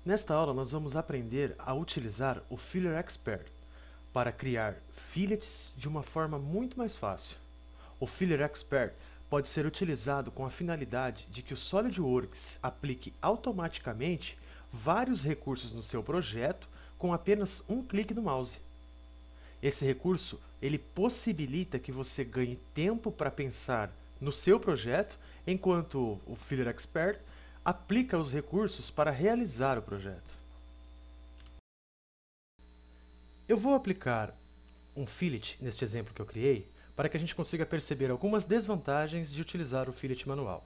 Nesta aula, nós vamos aprender a utilizar o Filler Expert para criar fillets de uma forma muito mais fácil. O Filler Expert pode ser utilizado com a finalidade de que o SolidWorks aplique automaticamente vários recursos no seu projeto com apenas um clique do mouse. Esse recurso ele possibilita que você ganhe tempo para pensar no seu projeto, enquanto o Filler Expert aplica os recursos para realizar o projeto. Eu vou aplicar um fillet neste exemplo que eu criei para que a gente consiga perceber algumas desvantagens de utilizar o fillet manual.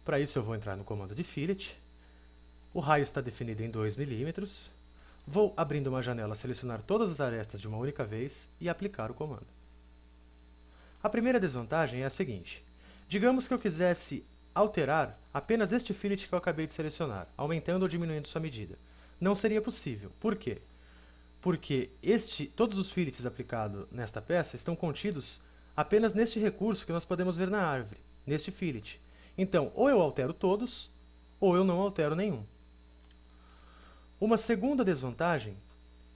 Para isso eu vou entrar no comando de fillet, o raio está definido em 2 milímetros, vou abrindo uma janela, selecionar todas as arestas de uma única vez e aplicar o comando. A primeira desvantagem é a seguinte: digamos que eu quisesse alterar apenas este fillet que eu acabei de selecionar, aumentando ou diminuindo sua medida. Não seria possível. Por quê? Porque todos os fillets aplicados nesta peça estão contidos apenas neste recurso que nós podemos ver na árvore, neste fillet. Então, ou eu altero todos, ou eu não altero nenhum. Uma segunda desvantagem,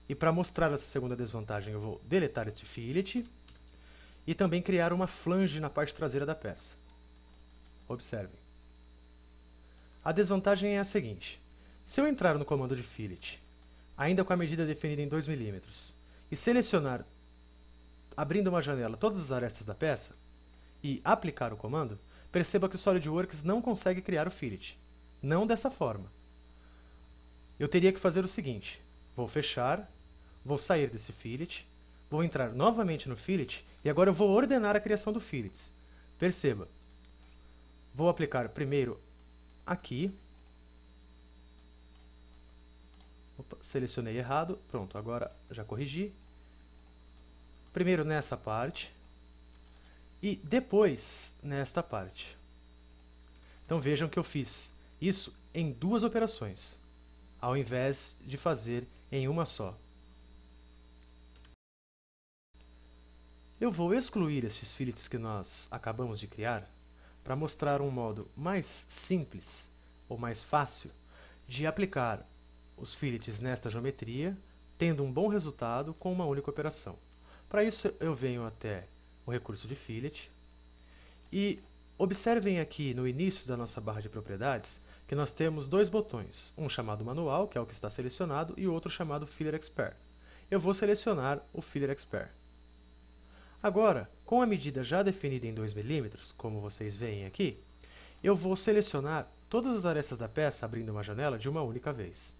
e para mostrar essa segunda desvantagem eu vou deletar este fillet e também criar uma flange na parte traseira da peça. Observem. A desvantagem é a seguinte: se eu entrar no comando de fillet, ainda com a medida definida em 2 milímetros, e selecionar, abrindo uma janela, todas as arestas da peça, e aplicar o comando, perceba que o SolidWorks não consegue criar o fillet. Não dessa forma. Eu teria que fazer o seguinte: vou fechar, vou sair desse fillet, vou entrar novamente no fillet, e agora eu vou ordenar a criação do fillet. Perceba. Vou aplicar primeiro aqui. Opa, selecionei errado. Pronto, agora já corrigi. Primeiro nessa parte e depois nesta parte. Então vejam que eu fiz isso em duas operações, ao invés de fazer em uma só. Eu vou excluir esses fillets que nós acabamos de criar para mostrar um modo mais simples ou mais fácil de aplicar os fillets nesta geometria, tendo um bom resultado com uma única operação. Para isso eu venho até o recurso de fillet e observem aqui no início da nossa barra de propriedades que nós temos dois botões, um chamado manual, que é o que está selecionado, e outro chamado Filler Expert. Eu vou selecionar o Filler Expert. Agora, com a medida já definida em 2 milímetros, como vocês veem aqui, eu vou selecionar todas as arestas da peça abrindo uma janela de uma única vez.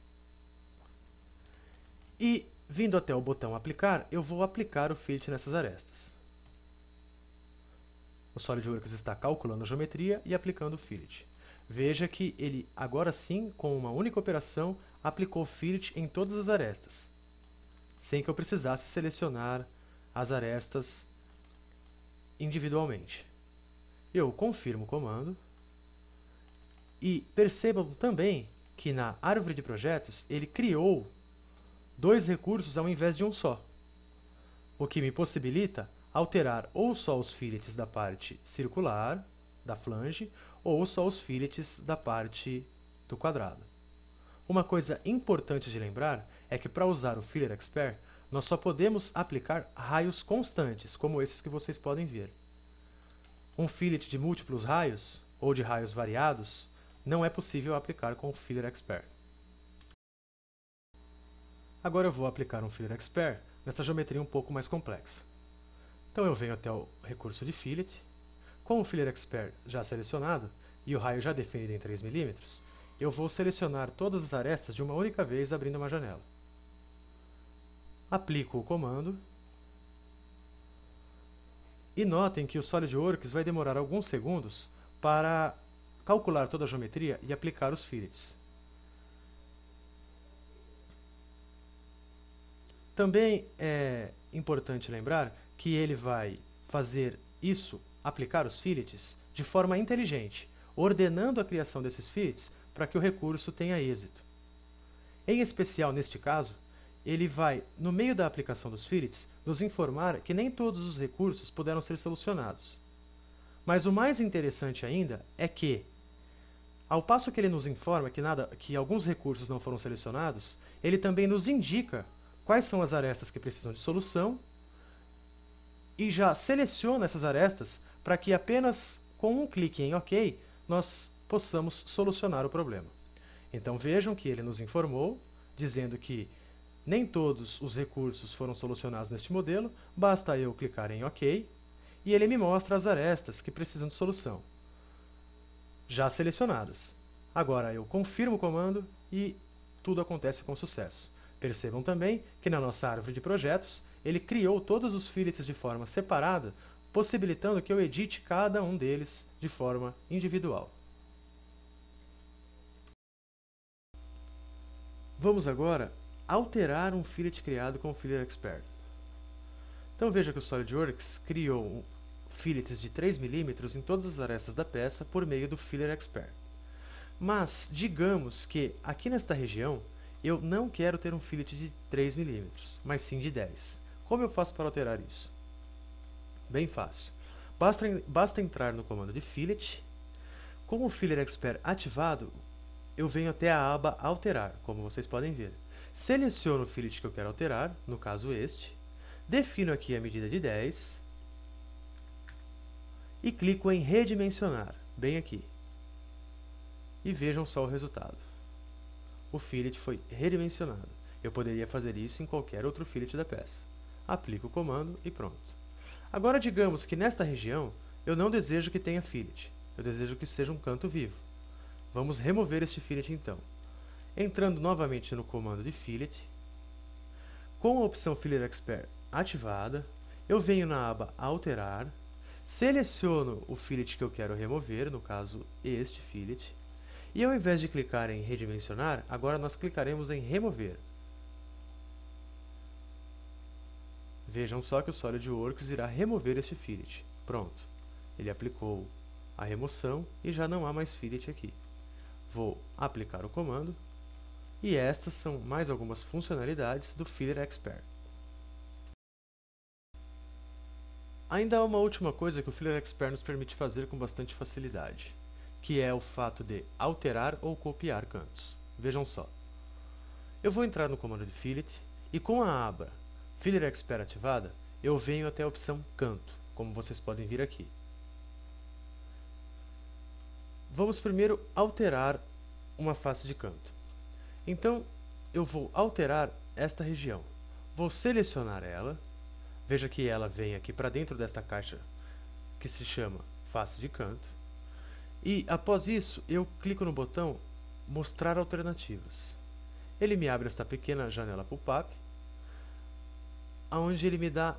E, vindo até o botão aplicar, eu vou aplicar o fillet nessas arestas. O SolidWorks está calculando a geometria e aplicando o fillet. Veja que ele, agora sim, com uma única operação, aplicou o fillet em todas as arestas, sem que eu precisasse selecionar as arestas individualmente. Eu confirmo o comando e percebam também que na árvore de projetos ele criou dois recursos ao invés de um só, o que me possibilita alterar ou só os fillets da parte circular, da flange, ou só os fillets da parte do quadrado. Uma coisa importante de lembrar é que para usar o Filler Expert, nós só podemos aplicar raios constantes, como esses que vocês podem ver. Um fillet de múltiplos raios, ou de raios variados, não é possível aplicar com o Filler Expert. Agora eu vou aplicar um Filler Expert nessa geometria um pouco mais complexa. Então eu venho até o recurso de fillet, com o Filler Expert já selecionado e o raio já definido em 3 milímetros, eu vou selecionar todas as arestas de uma única vez abrindo uma janela. Aplico o comando e notem que o SolidWorks vai demorar alguns segundos para calcular toda a geometria e aplicar os fillets. Também é importante lembrar que ele vai fazer isso, aplicar os fillets, de forma inteligente, ordenando a criação desses fillets para que o recurso tenha êxito. Em especial neste caso, ele vai, no meio da aplicação dos fillets, nos informar que nem todos os recursos puderam ser solucionados. Mas o mais interessante ainda é que, ao passo que ele nos informa que alguns recursos não foram selecionados, ele também nos indica quais são as arestas que precisam de solução e já seleciona essas arestas para que apenas com um clique em OK nós possamos solucionar o problema. Então vejam que ele nos informou, dizendo que nem todos os recursos foram solucionados neste modelo, basta eu clicar em OK e ele me mostra as arestas que precisam de solução, já selecionadas. Agora eu confirmo o comando e tudo acontece com sucesso. Percebam também que na nossa árvore de projetos, ele criou todos os fillets de forma separada, possibilitando que eu edite cada um deles de forma individual. Vamos agora alterar um fillet criado com o Filler Expert. Então veja que o SolidWorks criou fillets de 3 mm em todas as arestas da peça por meio do Filler Expert. Mas digamos que aqui nesta região eu não quero ter um fillet de 3 mm, mas sim de 10. Como eu faço para alterar isso? Bem fácil. Basta entrar no comando de fillet. Com o Filler Expert ativado, eu venho até a aba Alterar, como vocês podem ver. Seleciono o fillet que eu quero alterar, no caso este. Defino aqui a medida de 10. E clico em Redimensionar, bem aqui. E vejam só o resultado. O fillet foi redimensionado. Eu poderia fazer isso em qualquer outro fillet da peça. Aplico o comando e pronto. Agora digamos que nesta região eu não desejo que tenha fillet. Eu desejo que seja um canto vivo. Vamos remover este fillet então. Entrando novamente no comando de fillet, com a opção Filler Expert ativada, eu venho na aba Alterar, seleciono o fillet que eu quero remover, no caso este fillet, e ao invés de clicar em Redimensionar, agora nós clicaremos em Remover. Vejam só que o SolidWorks irá remover este fillet. Pronto, ele aplicou a remoção e já não há mais fillet aqui. Vou aplicar o comando e estas são mais algumas funcionalidades do Filler Expert. Ainda há uma última coisa que o Filler Expert nos permite fazer com bastante facilidade, que é o fato de alterar ou copiar cantos. Vejam só. Eu vou entrar no comando de Fillet e com a aba Filler Expert ativada, eu venho até a opção Canto, como vocês podem ver aqui. Vamos primeiro alterar uma face de canto. Então, eu vou alterar esta região. Vou selecionar ela. Veja que ela vem aqui para dentro desta caixa que se chama face de canto. E após isso, eu clico no botão Mostrar alternativas. Ele me abre esta pequena janela pop-up, onde ele me dá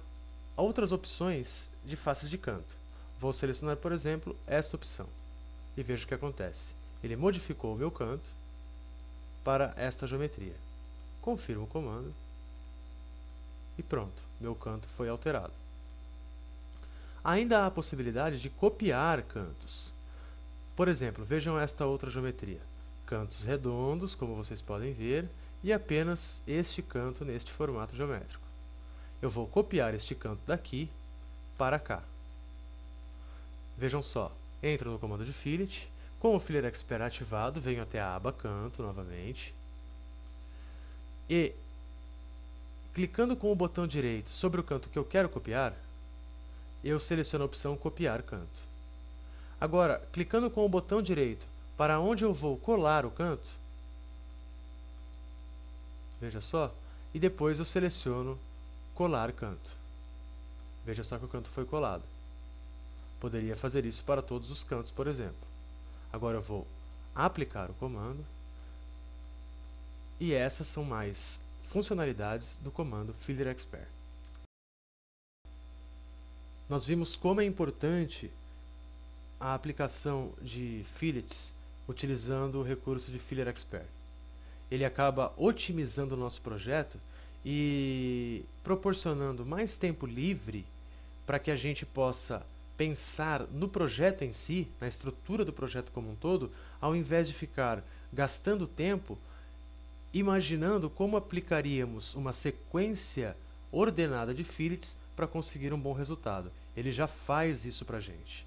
outras opções de faces de canto. Vou selecionar, por exemplo, esta opção. E veja o que acontece. Ele modificou o meu canto para esta geometria. Confirmo o comando. E pronto, meu canto foi alterado. Ainda há a possibilidade de copiar cantos. Por exemplo, vejam esta outra geometria. Cantos redondos, como vocês podem ver, e apenas este canto neste formato geométrico. Eu vou copiar este canto daqui para cá. Vejam só, entro no comando de Fillet, com o Filler Expert ativado, venho até a aba Canto novamente, e clicando com o botão direito sobre o canto que eu quero copiar, eu seleciono a opção Copiar Canto. Agora, clicando com o botão direito para onde eu vou colar o canto, veja só, e depois eu seleciono Colar Canto. Veja só que o canto foi colado. Poderia fazer isso para todos os cantos, por exemplo. Agora eu vou aplicar o comando, e essas são mais funcionalidades do comando Filler Expert. Nós vimos como é importante a aplicação de fillets utilizando o recurso de Filler Expert. Ele acaba otimizando o nosso projeto e proporcionando mais tempo livre para que a gente possa pensar no projeto em si, na estrutura do projeto como um todo, ao invés de ficar gastando tempo imaginando como aplicaríamos uma sequência ordenada de fillets para conseguir um bom resultado. Ele já faz isso para a gente.